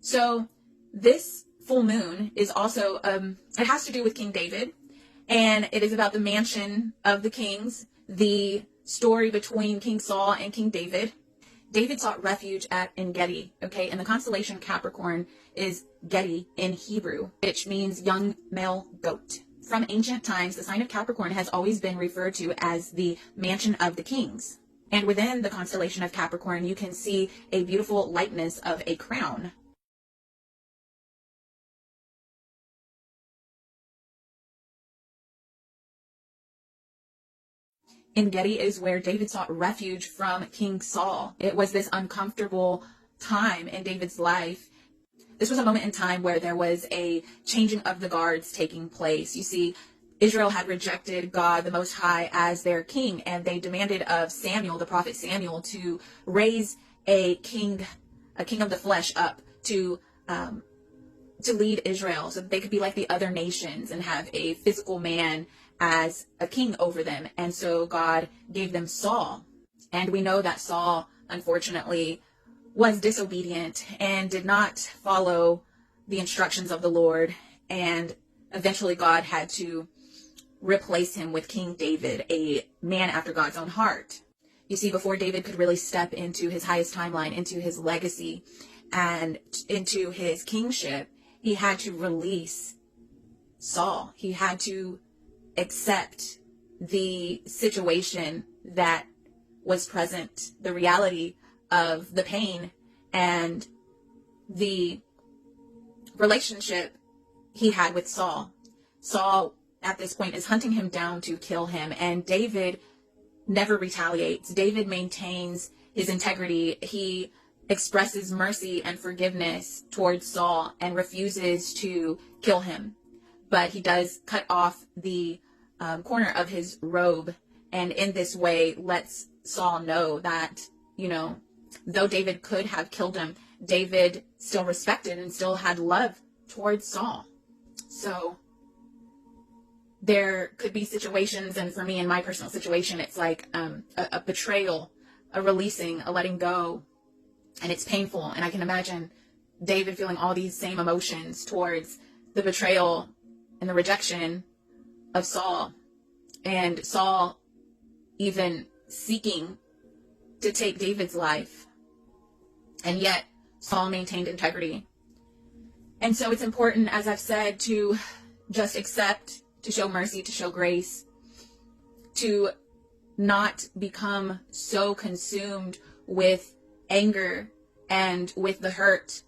So this full moon is also, it has to do with King David, and it is about the mansion of the kings, the story between King Saul and King David. David sought refuge in Gedi, okay? And the constellation Capricorn is Gedi in Hebrew, which means young male goat. From ancient times, the sign of Capricorn has always been referred to as the mansion of the kings. And within the constellation of Capricorn, you can see a beautiful likeness of a crown. En Gedi is where David sought refuge from King Saul. It was this uncomfortable time in David's life. This was a moment in time where there was a changing of the guards taking place. You see, Israel had rejected God, the Most High, as their king, and they demanded of Samuel, the prophet Samuel, to raise a king of the flesh up to lead Israel so that they could be like the other nations and have a physical man as a king over them. And so God gave them Saul. And we know that Saul, unfortunately, was disobedient and did not follow the instructions of the Lord. And eventually God had to replace him with King David, a man after God's own heart. You see, before David could really step into his highest timeline, into his legacy, and into his kingship, he had to release Saul. He had to accept the situation that was present, the reality of the pain and the relationship he had with Saul. Saul, at this point, is hunting him down to kill him, and David never retaliates. David maintains his integrity. He expresses mercy and forgiveness towards Saul and refuses to kill him. But he does cut off the corner of his robe, and in this way lets Saul know that, though David could have killed him, David still respected and still had love towards Saul. So there could be situations, and for me, in my personal situation, it's like a betrayal, a releasing, a letting go, and it's painful. And I can imagine David feeling all these same emotions towards the betrayal and the rejection of Saul, and Saul even seeking to take David's life, and yet Saul maintained integrity. And so it's important, as I've said, to just accept, to show mercy, to show grace, to not become so consumed with anger and with the hurt